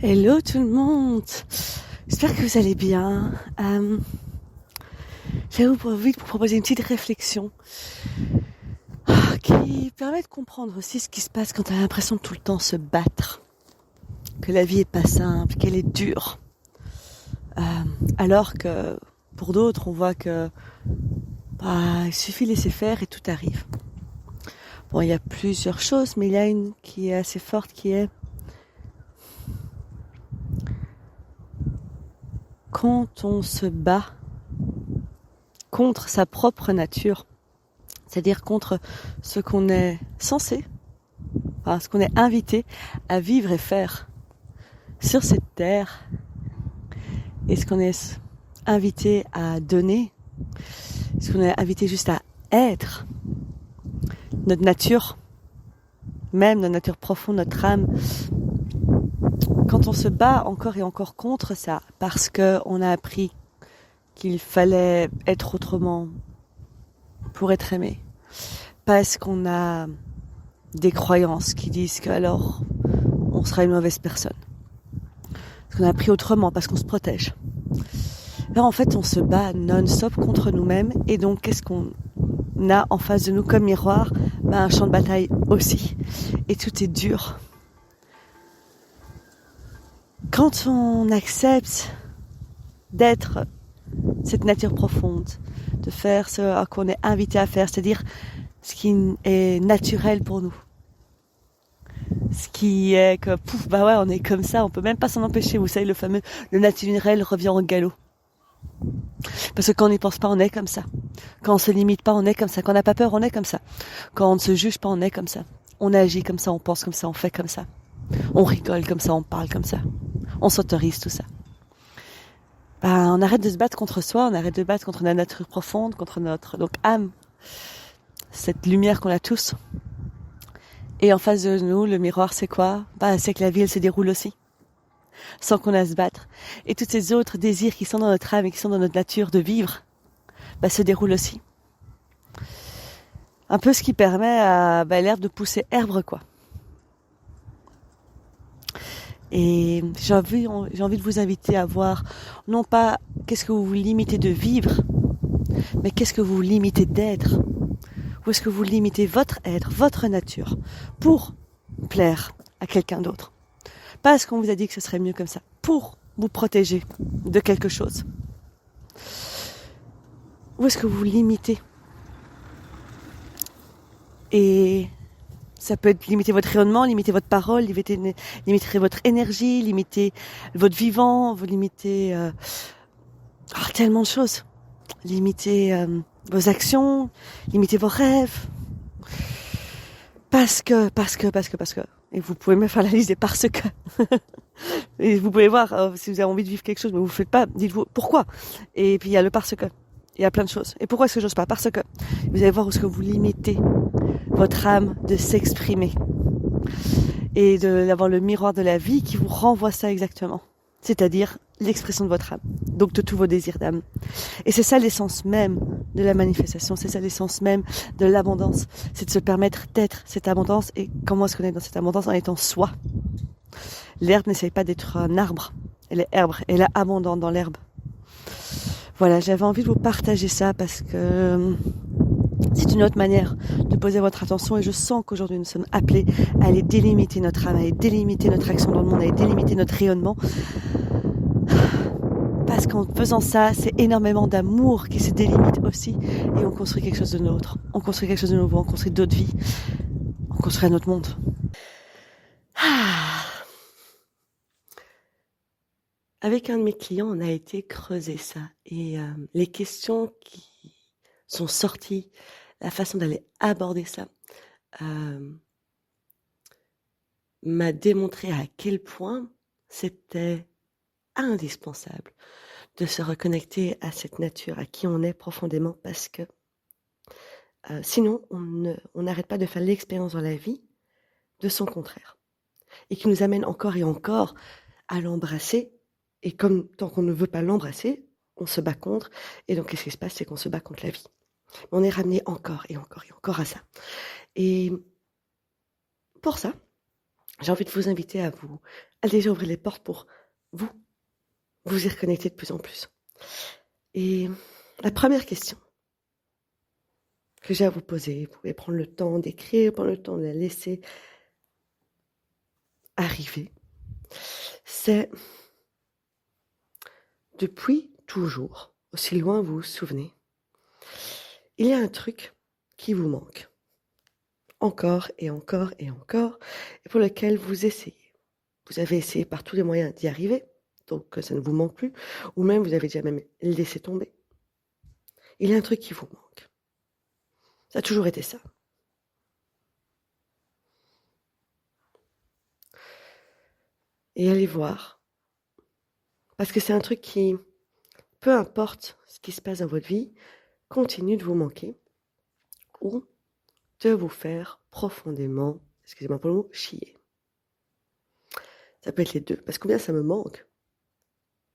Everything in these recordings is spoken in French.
Hello tout le monde, j'espère que vous allez bien. J'avais envie de vous proposer une petite réflexion qui permet de comprendre aussi ce qui se passe quand on a l'impression de tout le temps se battre, que la vie est pas simple, qu'elle est dure. Alors que pour d'autres, on voit que il suffit de laisser faire et tout arrive. Bon, il y a plusieurs choses, mais il y a une qui est assez forte qui est quand on se bat contre sa propre nature, c'est-à-dire contre ce qu'on est censé, ce qu'on est invité à vivre et faire sur cette terre, et ce qu'on est invité à donner, ce qu'on est invité juste à être, notre nature, même notre nature profonde, notre âme. Quand on se bat encore et encore contre ça, parce qu'on a appris qu'il fallait être autrement pour être aimé, parce qu'on a des croyances qui disent que alors on sera une mauvaise personne, parce qu'on a appris autrement, parce qu'on se protège. Là en fait on se bat non-stop contre nous-mêmes, et donc qu'est-ce qu'on a en face de nous comme miroir? Un champ de bataille aussi, et tout est dur. Quand on accepte d'être cette nature profonde, de faire ce à quoi on est invité à faire, c'est-à-dire ce qui est naturel pour nous, ce qui est que on est comme ça, on peut même pas s'en empêcher. Vous savez, le naturel revient en galop, parce que quand on n'y pense pas, on est comme ça. Quand on se limite pas, on est comme ça. Quand on n'a pas peur, on est comme ça. Quand on ne se juge pas, on est comme ça. On agit comme ça, on pense comme ça, on fait comme ça. On rigole comme ça, on parle comme ça. On s'autorise tout ça. On arrête de se battre contre soi, on arrête de se battre contre la nature profonde, contre notre âme, cette lumière qu'on a tous. Et en face de nous, le miroir, c'est quoi? C'est que la vie, elle se déroule aussi, sans qu'on ait à se battre. Et tous ces autres désirs qui sont dans notre âme et qui sont dans notre nature de vivre, se déroulent aussi. Un peu ce qui permet à l'herbe de pousser herbe, quoi. Et j'ai envie de vous inviter à voir, non pas qu'est-ce que vous vous limitez de vivre, mais qu'est-ce que vous vous limitez d'être. Où est-ce que vous limitez votre être, votre nature, pour plaire à quelqu'un d'autre. Pas parce qu'on vous a dit que ce serait mieux comme ça, pour vous protéger de quelque chose. Où est-ce que vous vous limitez? Et ça peut être limiter votre rayonnement, limiter votre parole, limiter votre énergie, limiter votre vivant, vous limiter tellement de choses. Limiter vos actions, limiter vos rêves. Parce que. Et vous pouvez même faire la liste des parce que. Et vous pouvez voir si vous avez envie de vivre quelque chose, mais vous ne faites pas, dites-vous pourquoi. Et puis il y a le parce que. Il y a plein de choses. Et pourquoi est-ce que j'ose pas? Parce que vous allez voir où est-ce que vous limitez votre âme de s'exprimer. Et d'avoir le miroir de la vie qui vous renvoie ça exactement. C'est-à-dire l'expression de votre âme. Donc de tous vos désirs d'âme. Et c'est ça l'essence même de la manifestation. C'est ça l'essence même de l'abondance. C'est de se permettre d'être cette abondance. Et comment est-ce qu'on est dans cette abondance? En étant soi. L'herbe n'essaye pas d'être un arbre. Elle est herbe. Elle est abondante dans l'herbe. Voilà, j'avais envie de vous partager ça parce que c'est une autre manière de poser votre attention, et je sens qu'aujourd'hui nous sommes appelés à aller délimiter notre âme, à aller délimiter notre action dans le monde, à aller délimiter notre rayonnement. Parce qu'en faisant ça, c'est énormément d'amour qui se délimite aussi, et on construit quelque chose de nôtre. On construit quelque chose de nouveau, on construit d'autres vies, on construit un autre monde. Avec un de mes clients, on a été creuser ça, et les questions qui sont sorties, la façon d'aller aborder ça, m'a démontré à quel point c'était indispensable de se reconnecter à cette nature, à qui on est profondément, parce que sinon on n'arrête pas de faire l'expérience dans la vie de son contraire, et qui nous amène encore et encore à l'embrasser. Et comme tant qu'on ne veut pas l'embrasser, on se bat contre. Et donc, qu'est-ce qui se passe? C'est qu'on se bat contre la vie. On est ramené encore et encore et encore à ça. Et pour ça, j'ai envie de vous inviter à déjà ouvrir les portes pour vous y reconnecter de plus en plus. Et la première question que j'ai à vous poser, vous pouvez prendre le temps d'écrire, prendre le temps de la laisser arriver, c'est depuis toujours, aussi loin vous vous souvenez, il y a un truc qui vous manque. Encore et encore et encore, et pour lequel vous essayez. Vous avez essayé par tous les moyens d'y arriver, donc ça ne vous manque plus, ou même vous avez déjà même laissé tomber. Il y a un truc qui vous manque. Ça a toujours été ça. Et allez voir. Parce que c'est un truc qui, peu importe ce qui se passe dans votre vie, continue de vous manquer ou de vous faire profondément, excusez-moi pour le mot, chier. Ça peut être les deux. Parce que bien ça me manque.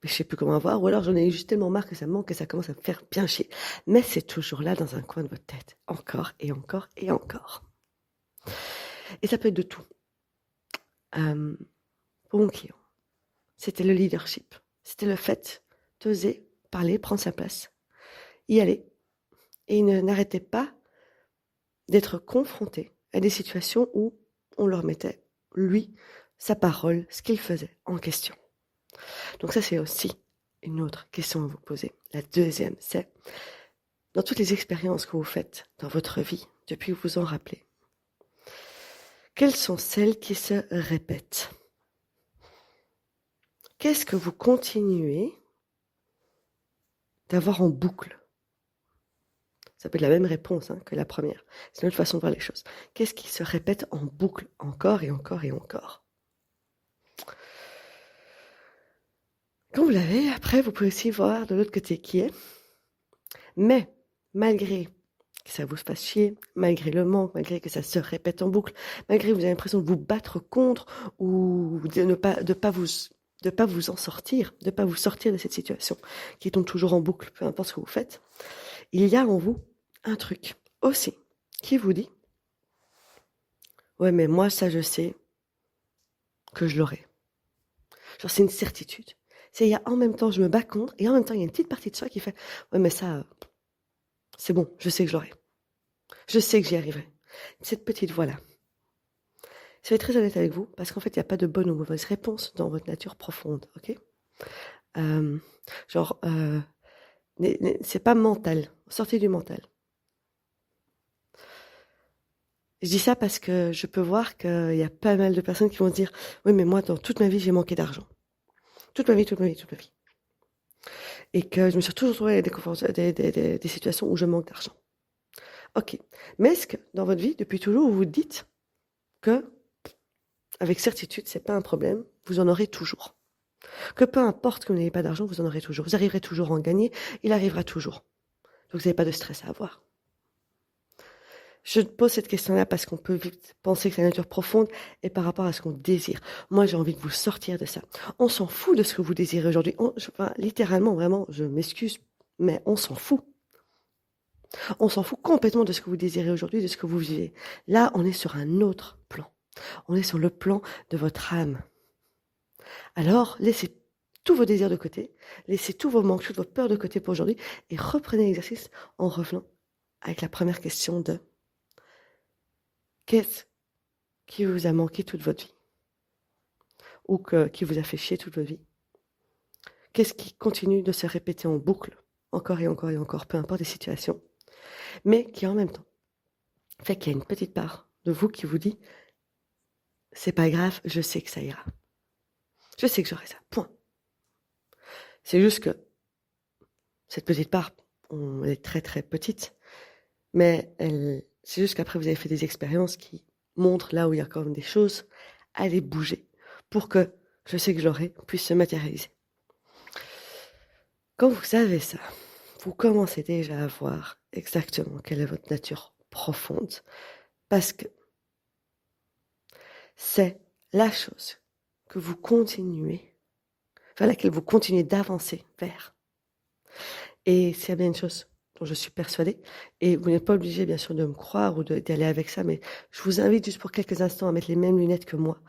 Mais je sais plus comment avoir, ou alors j'en ai juste tellement marre que ça me manque que ça commence à me faire bien chier. Mais c'est toujours là dans un coin de votre tête. Encore et encore et encore. Et ça peut être de tout. Pour mon client, c'était le leadership. C'était le fait d'oser parler, prendre sa place, y aller. Et il n'arrêtait pas d'être confronté à des situations où on leur mettait, lui, sa parole, ce qu'il faisait en question. Donc ça, c'est aussi une autre question à vous poser. La deuxième, c'est, dans toutes les expériences que vous faites dans votre vie, depuis que vous vous en rappelez, quelles sont celles qui se répètent? Qu'est-ce que vous continuez d'avoir en boucle? Ça peut être la même réponse que la première. C'est une autre façon de voir les choses. Qu'est-ce qui se répète en boucle encore et encore et encore? Quand vous l'avez, après, vous pouvez aussi voir de l'autre côté qui est. Mais, malgré que ça vous fasse chier, malgré le manque, malgré que ça se répète en boucle, malgré que vous avez l'impression de vous battre contre ou de pas vous en sortir, de pas vous sortir de cette situation qui tombe toujours en boucle, peu importe ce que vous faites, il y a en vous un truc aussi qui vous dit « Ouais, mais moi, ça, je sais que je l'aurai. » Genre, c'est une certitude. Il y a en même temps, je me bats contre, et en même temps, il y a une petite partie de soi qui fait « Ouais, mais ça, c'est bon, je sais que je l'aurai. Je sais que j'y arriverai. » Cette petite voix-là. Je vais être très honnête avec vous, parce qu'en fait, il n'y a pas de bonne ou mauvaise réponse dans votre nature profonde, ok? C'est pas mental. Sortez du mental. Je dis ça parce que je peux voir qu'il y a pas mal de personnes qui vont se dire « Oui, mais moi, dans toute ma vie, j'ai manqué d'argent. Toute ma vie. Et que je me suis toujours trouvé avec des situations où je manque d'argent. » Ok. Mais est-ce que, dans votre vie, depuis toujours, vous vous dites que, avec certitude, c'est pas un problème, vous en aurez toujours. Que peu importe que vous n'ayez pas d'argent, vous en aurez toujours. Vous arriverez toujours à en gagner, il arrivera toujours. Donc vous n'avez pas de stress à avoir. Je pose cette question-là parce qu'on peut vite penser que c'est la nature profonde et par rapport à ce qu'on désire. Moi, j'ai envie de vous sortir de ça. On s'en fout de ce que vous désirez aujourd'hui. Littéralement, vraiment, je m'excuse, mais on s'en fout. On s'en fout complètement de ce que vous désirez aujourd'hui, de ce que vous vivez. Là, on est sur un autre plan. On est sur le plan de votre âme. Alors, laissez tous vos désirs de côté, laissez tous vos manques, toutes vos peurs de côté pour aujourd'hui et reprenez l'exercice en revenant avec la première question de qu'est-ce qui vous a manqué toute votre vie ou qui vous a fait chier toute votre vie? Qu'est-ce qui continue de se répéter en boucle, encore et encore et encore, peu importe les situations, mais qui en même temps fait qu'il y a une petite part de vous qui vous dit c'est pas grave, je sais que ça ira. Je sais que j'aurai ça, point. C'est juste que cette petite part, elle est très très petite, mais c'est juste qu'après vous avez fait des expériences qui montrent là où il y a quand même des choses, allez bouger pour que je sais que je l'aurai puisse se matérialiser. Quand vous savez ça, vous commencez déjà à voir exactement quelle est votre nature profonde, parce que c'est la chose que vous continuez, vers laquelle vous continuez d'avancer vers. Et s'il y a bien une chose dont je suis persuadée. Et vous n'êtes pas obligé, bien sûr, de me croire ou d'aller avec ça, mais je vous invite juste pour quelques instants à mettre les mêmes lunettes que moi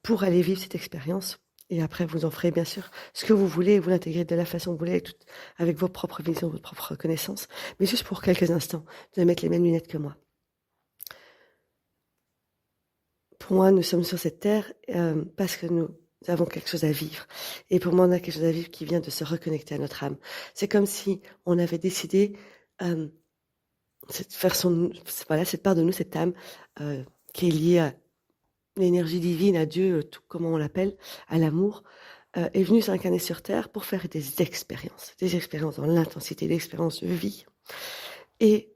pour aller vivre cette expérience. Et après, vous en ferez, bien sûr, ce que vous voulez, vous l'intégrez de la façon que vous voulez, avec vos propres visions, votre propre connaissance. Mais juste pour quelques instants, vous allez mettre les mêmes lunettes que moi. Pour moi, nous sommes sur cette terre parce que nous avons quelque chose à vivre. Et pour moi, on a quelque chose à vivre qui vient de se reconnecter à notre âme. C'est comme si on avait décidé faire cette part de nous, cette âme qui est liée à l'énergie divine, à Dieu, tout comment on l'appelle, à l'amour, est venue s'incarner sur terre pour faire des expériences dans l'intensité, des expériences de vie. Et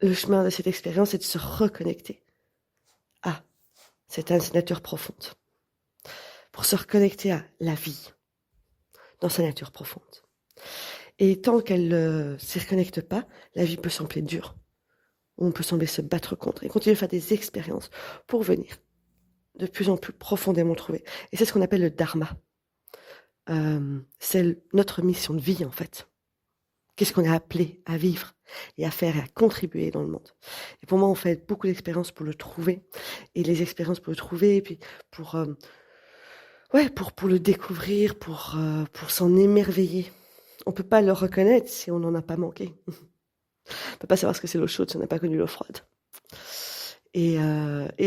le chemin de cette expérience est de se reconnecter à cette nature profonde, pour se reconnecter à la vie dans sa nature profonde. Et tant qu'elle ne se reconnecte pas, la vie peut sembler dure. On peut sembler se battre contre et continuer à faire des expériences pour venir de plus en plus profondément trouver. Et c'est ce qu'on appelle le dharma. C'est notre mission de vie, en fait. Qu'est-ce qu'on est appelé à vivre et à faire et à contribuer dans le monde. Et pour moi, on fait beaucoup d'expériences pour le trouver. Et les expériences pour le trouver, et puis pour le découvrir, pour s'en émerveiller. On peut pas le reconnaître si on n'en a pas manqué. On peut pas savoir ce que c'est l'eau chaude si on n'a pas connu l'eau froide. Et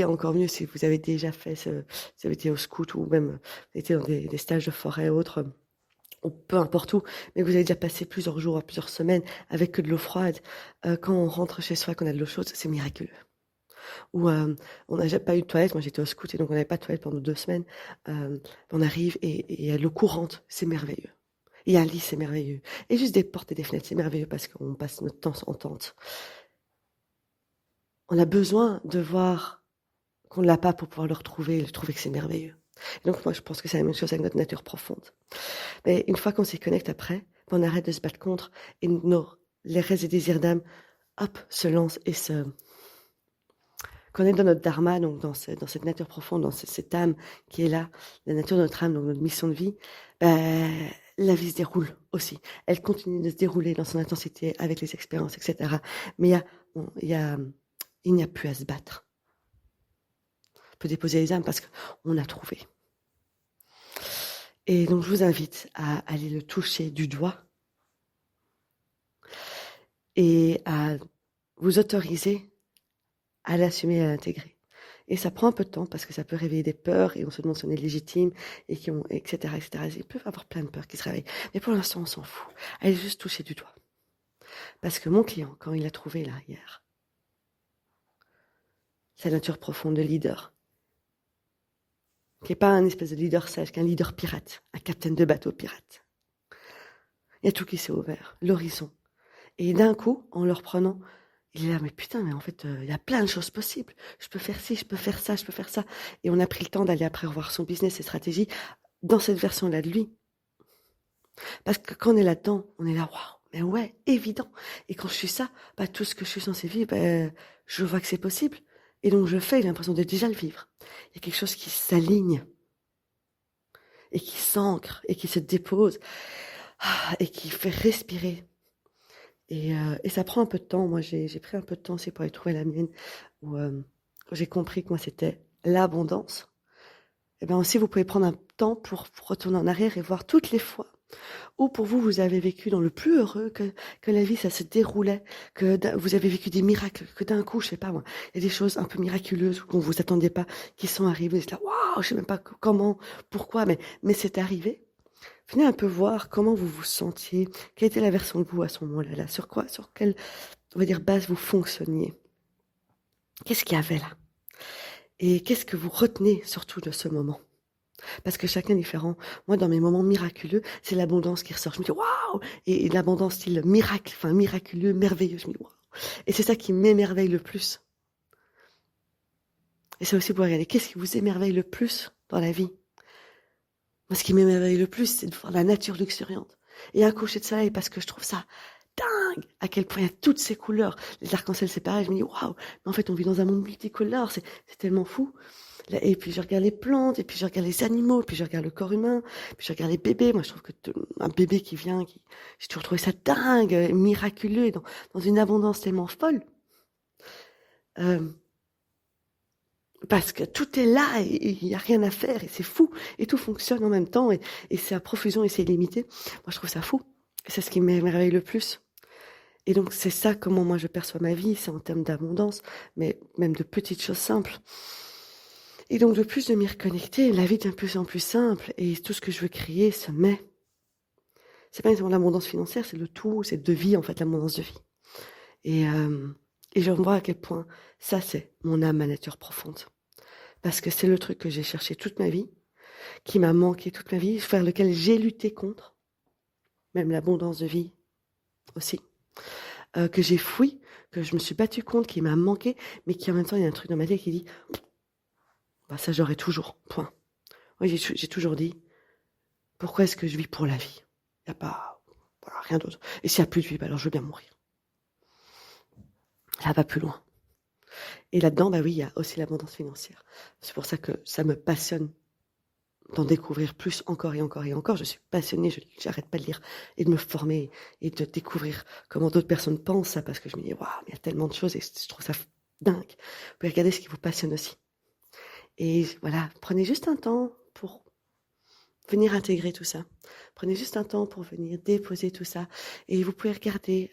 encore mieux si vous avez déjà fait si vous avez été au scout ou même été dans des stages de forêt ou autres, ou peu importe où, mais vous avez déjà passé plusieurs jours, plusieurs semaines avec que de l'eau froide. Quand on rentre chez soi, qu'on a de l'eau chaude, c'est miraculeux. Ou on n'a pas eu de toilette, moi j'étais au scout et donc on n'avait pas de toilette pendant 2 semaines. On arrive et il y a l'eau courante, c'est merveilleux. Il y a un lit, c'est merveilleux. Et juste des portes et des fenêtres, c'est merveilleux parce qu'on passe notre temps en tente. On a besoin de voir qu'on ne l'a pas pour pouvoir le retrouver et trouver que c'est merveilleux. Et donc moi je pense que c'est la même chose avec notre nature profonde. Mais une fois qu'on s'y connecte après, on arrête de se battre contre et les restes et désirs d'âme, hop, se lancent et qu'on est dans notre dharma, donc dans cette nature profonde, dans cette âme qui est là, la nature de notre âme, donc notre mission de vie, la vie se déroule aussi. Elle continue de se dérouler dans son intensité avec les expériences, etc. Mais il n'y a plus à se battre. On peut déposer les âmes parce qu'on a trouvé. Et donc je vous invite à aller le toucher du doigt et à vous autoriser à l'assumer et à l'intégrer. Et ça prend un peu de temps parce que ça peut réveiller des peurs et on se demande si on est légitime et etc. Il peut y avoir plein de peurs qui se réveillent. Mais pour l'instant, on s'en fout. Allez juste toucher du doigt. Parce que mon client, quand il a trouvé là, hier, sa nature profonde de leader, qui n'est pas un espèce de leader sage, qu'un leader pirate, un capitaine de bateau pirate. Il y a tout qui s'est ouvert, l'horizon. Et d'un coup, en le reprenant, il est là, mais putain, mais en fait, il y a plein de choses possibles. Je peux faire ci, je peux faire ça, je peux faire ça. Et on a pris le temps d'aller après revoir son business, ses stratégies, dans cette version-là de lui. Parce que quand on est là-dedans, on est là, waouh, mais ouais, évident. Et quand je suis ça, tout ce que je suis censé vivre, je vois que c'est possible. Et donc je fais, j'ai l'impression de déjà le vivre. Il y a quelque chose qui s'aligne, et qui s'ancre, et qui se dépose, et qui fait respirer. Et ça prend un peu de temps. Moi, j'ai pris un peu de temps aussi pour aller trouver la mienne, où j'ai compris que moi, c'était l'abondance. Et bien aussi, vous pouvez prendre un temps pour retourner en arrière et voir toutes les fois où pour vous, vous avez vécu dans le plus heureux, que la vie, ça se déroulait, que vous avez vécu des miracles, que d'un coup, je sais pas moi, il y a des choses un peu miraculeuses qu'on vous attendiez pas, qui sont arrivées. Vous êtes là, waouh, je sais même pas comment, pourquoi, mais c'est arrivé. Venez un peu voir comment vous vous sentiez, quelle était la version de vous à ce moment-là, sur quelle, on va dire, base vous fonctionniez. Qu'est-ce qu'il y avait là? Et qu'est-ce que vous retenez surtout de ce moment? Parce que chacun est différent. Moi, dans mes moments miraculeux, c'est l'abondance qui ressort. Je me dis, waouh! Et l'abondance style miracle, miraculeux, merveilleux. Je me dis, waouh! Et c'est ça qui m'émerveille le plus. Et c'est aussi pour regarder, qu'est-ce qui vous émerveille le plus dans la vie? Moi, ce qui m'émerveille le plus, c'est de voir la nature luxuriante. Et un coucher de soleil, parce que je trouve ça dingue à quel point il y a toutes ces couleurs. Les arcs-en-ciel, c'est pareil. Je me dis, waouh, mais en fait, on vit dans un monde multicolore. C'est tellement fou. Et puis je regarde les plantes, et puis je regarde les animaux, et puis je regarde le corps humain, et puis je regarde les bébés. Moi, je trouve que un bébé qui vient, j'ai toujours trouvé ça dingue, miraculeux, dans une abondance tellement folle. Parce que tout est là, et il n'y a rien à faire, et c'est fou, et tout fonctionne en même temps, et c'est à profusion, et c'est illimité. Moi, je trouve ça fou. C'est ce qui m'émerveille le plus. Et donc, c'est ça comment moi je perçois ma vie, c'est en termes d'abondance, mais même de petites choses simples. Et donc, de plus de m'y reconnecter, la vie devient de plus en plus simple, et tout ce que je veux créer se met. C'est pas uniquement l'abondance financière, c'est le tout, c'est de vie, en fait, l'abondance de vie. Et je vois à quel point ça, c'est mon âme, ma nature profonde. Parce que c'est le truc que j'ai cherché toute ma vie, qui m'a manqué toute ma vie, vers lequel j'ai lutté contre, même l'abondance de vie aussi, que j'ai fouillé, que je me suis battue contre, qui m'a manqué, mais qui en même temps, il y a un truc dans ma tête qui dit bah, ça j'aurai toujours, point. Oui, j'ai toujours dit, pourquoi est-ce que je vis pour la vie? Il n'y a pas, voilà, rien d'autre. Et s'il n'y a plus de vie, bah alors je veux bien mourir. Ça va plus loin. Et là-dedans, bah oui, il y a aussi l'abondance financière. C'est pour ça que ça me passionne d'en découvrir plus encore et encore et encore. Je suis passionnée, j'arrête pas de lire et de me former et de découvrir comment d'autres personnes pensent ça, parce que je me dis, waouh, il y a tellement de choses et je trouve ça dingue. Vous pouvez regarder ce qui vous passionne aussi. Et voilà, prenez juste un temps pour venir intégrer tout ça. Prenez juste un temps pour venir déposer tout ça. Et vous pouvez regarder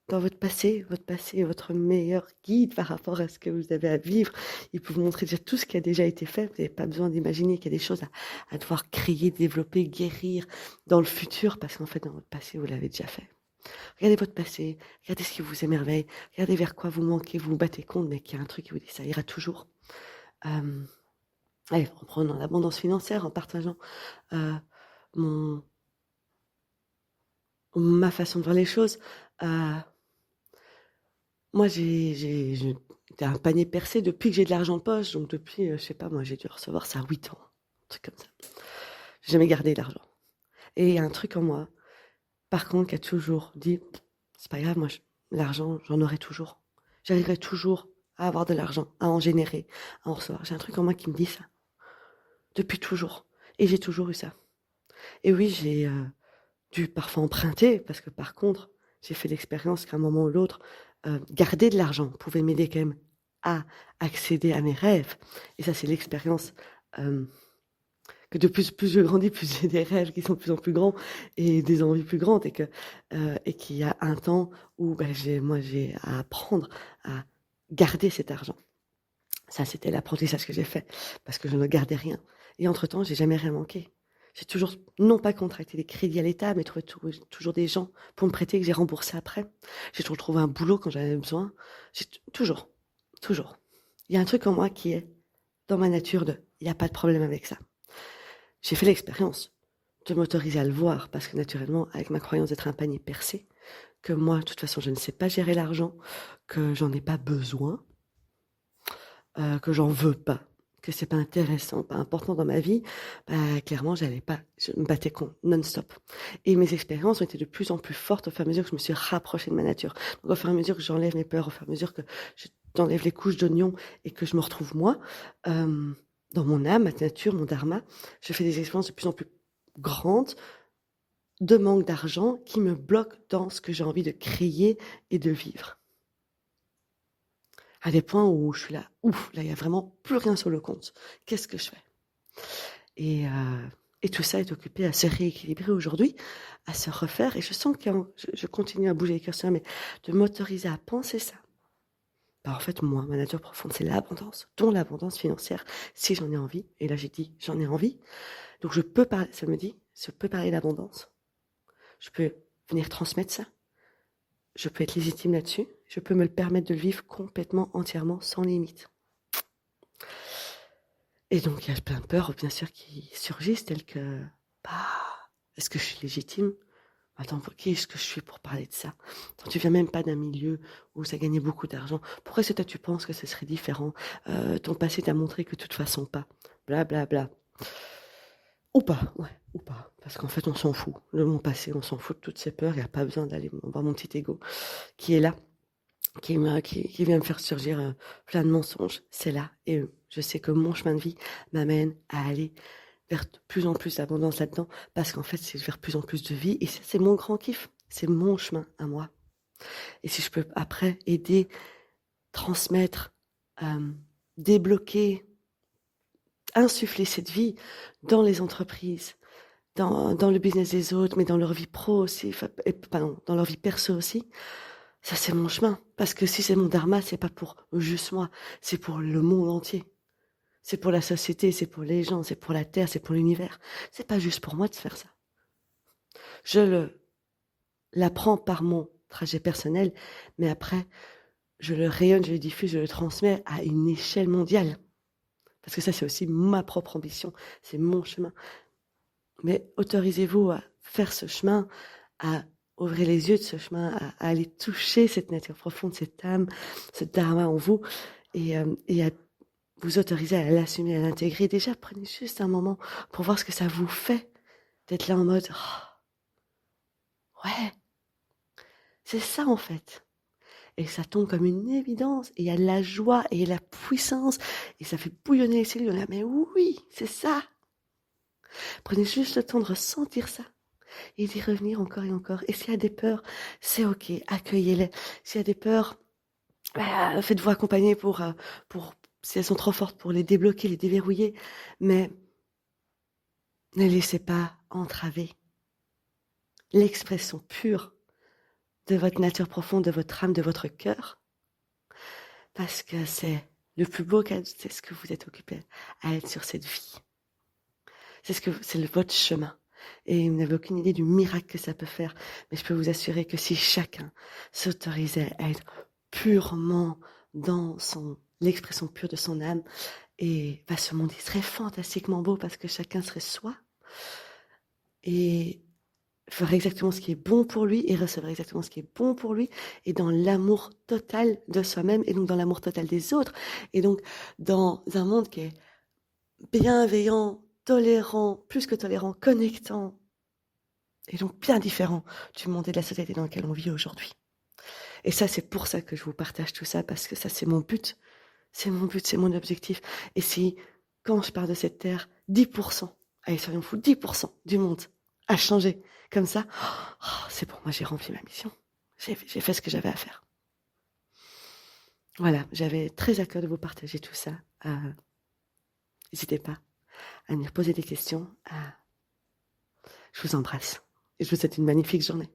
dans votre passé est votre meilleur guide par rapport à ce que vous avez à vivre. Il peut vous montrer déjà tout ce qui a déjà été fait. Vous n'avez pas besoin d'imaginer qu'il y a des choses à devoir créer, développer, guérir dans le futur, parce qu'en fait, dans votre passé, vous l'avez déjà fait. Regardez votre passé, regardez ce qui vous émerveille, regardez vers quoi vous manquez, vous vous battez contre, mais qu'il y a un truc qui vous dit ça ira toujours. Allez, en prenant l'abondance financière, en partageant ma façon de voir les choses. Moi, j'ai un panier percé depuis que j'ai de l'argent en poche. Donc depuis, je sais pas, moi, j'ai dû recevoir ça à 8 ans. Un truc comme ça. J'ai jamais gardé l'argent. Et il y a un truc en moi, par contre, qui a toujours dit, c'est pas grave, moi, l'argent, j'en aurai toujours. J'arriverai toujours à avoir de l'argent, à en générer, à en recevoir. J'ai un truc en moi qui me dit ça. Depuis toujours. Et j'ai toujours eu ça. Et oui, j'ai dû parfois emprunter, parce que par contre, j'ai fait l'expérience qu'à un moment ou l'autre, garder de l'argent pouvait m'aider quand même à accéder à mes rêves. Et ça, c'est l'expérience que de plus je grandis, plus j'ai des rêves qui sont de plus en plus grands et des envies plus grandes. Et qu'il y a un temps où j'ai à apprendre à garder cet argent. Ça, c'était l'apprentissage que j'ai fait, parce que je ne gardais rien. Et entre-temps, j'ai jamais rien manqué. J'ai toujours, non pas contracté des crédits à l'État, mais trouvé toujours des gens pour me prêter que j'ai remboursé après. J'ai toujours trouvé un boulot quand j'en avais besoin. Toujours. Il y a un truc en moi qui est dans ma nature il n'y a pas de problème avec ça. J'ai fait l'expérience de m'autoriser à le voir, parce que naturellement, avec ma croyance d'être un panier percé, que moi, de toute façon, je ne sais pas gérer l'argent, que j'en ai pas besoin, que j'en veux pas, que c'est pas intéressant, pas important dans ma vie, clairement, je me battais contre non-stop. Et mes expériences ont été de plus en plus fortes au fur et à mesure que je me suis rapprochée de ma nature. Donc, au fur et à mesure que j'enlève mes peurs, au fur et à mesure que j'enlève les couches d'oignons et que je me retrouve moi, dans mon âme, ma nature, mon dharma, je fais des expériences de plus en plus grandes de manque d'argent qui me bloquent dans ce que j'ai envie de créer et de vivre. À des points où je suis là, là, il n'y a vraiment plus rien sur le compte. Qu'est-ce que je fais? Et tout ça est occupé à se rééquilibrer aujourd'hui, à se refaire. Et je sens que je continue à bouger les curseurs, mais de m'autoriser à penser ça. En fait, moi, ma nature profonde, c'est l'abondance, dont l'abondance financière, si j'en ai envie. Et là, j'ai dit, j'en ai envie. Donc, je peux parler d'abondance. Je peux venir transmettre ça. Je peux être légitime là-dessus. Je peux me le permettre de le vivre complètement, entièrement, sans limite. Et donc, il y a plein de peurs, bien sûr, qui surgissent, telles que, est-ce que je suis légitime? Attends, qui est-ce que je suis pour parler de ça? Quand tu viens même pas d'un milieu où ça gagnait beaucoup d'argent, pourquoi est-ce que toi tu penses que ce serait différent? Ton passé t'a montré que de toute façon pas. Bla bla bla. Ou pas. Parce qu'en fait, on s'en fout. De mon passé, on s'en fout de toutes ces peurs. Il n'y a pas besoin d'aller voir mon petit ego qui est là, qui vient me faire surgir plein de mensonges. C'est là et eux. Je sais que mon chemin de vie m'amène à aller vers de plus en plus d'abondance là-dedans, parce qu'en fait, c'est vers plus en plus de vie, et ça, c'est mon grand kiff. C'est mon chemin à moi. Et si je peux après aider, transmettre, débloquer, insuffler cette vie dans les entreprises, dans le business des autres, mais dans leur vie pro aussi, pardon, dans leur vie perso aussi, ça c'est mon chemin. Parce que si c'est mon dharma, c'est pas pour juste moi, c'est pour le monde entier. C'est pour la société, c'est pour les gens, c'est pour la terre, c'est pour l'univers. C'est pas juste pour moi de faire ça. Je l'apprends par mon trajet personnel, mais après, je le rayonne, je le diffuse, je le transmets à une échelle mondiale. Parce que ça, c'est aussi ma propre ambition, c'est mon chemin. Mais autorisez-vous à faire ce chemin, à ouvrir les yeux de ce chemin, à aller toucher cette nature profonde, cette âme, ce dharma en vous, et à vous autoriser à l'assumer, à l'intégrer. Déjà, prenez juste un moment pour voir ce que ça vous fait d'être là en mode ouais, c'est ça en fait. Et ça tombe comme une évidence, et il y a de la joie, et la puissance, et ça fait bouillonner les cellules. On est là, mais oui, c'est ça. Prenez juste le temps de ressentir ça, et d'y revenir encore et encore. Et s'il y a des peurs, c'est ok, accueillez-les. S'il y a des peurs, faites-vous accompagner pour, si elles sont trop fortes, pour les débloquer, les déverrouiller. Mais ne laissez pas entraver l'expression pure de votre nature profonde, de votre âme, de votre cœur. Parce que c'est le plus beau cadeau, c'est ce que vous êtes occupé à être sur cette vie. C'est votre chemin. Et vous n'avez aucune idée du miracle que ça peut faire. Mais je peux vous assurer que si chacun s'autorisait à être purement dans l'expression pure de son âme, et ce monde il serait fantastiquement beau parce que chacun serait soi et ferait exactement ce qui est bon pour lui et recevrait exactement ce qui est bon pour lui, et dans l'amour total de soi-même, et donc dans l'amour total des autres, et donc dans un monde qui est bienveillant, tolérant, plus que tolérant, connectant, et donc bien différent du monde et de la société dans laquelle on vit aujourd'hui. Et ça, c'est pour ça que je vous partage tout ça, parce que ça, c'est mon but. C'est mon but, c'est mon objectif. Et si, quand je pars de cette terre, 10%, allez, soyons fous, 10% du monde a changé comme ça, c'est bon, moi j'ai rempli ma mission. J'ai fait ce que j'avais à faire. Voilà, j'avais très à cœur de vous partager tout ça. N'hésitez pas à me poser des questions. Je vous embrasse et je vous souhaite une magnifique journée.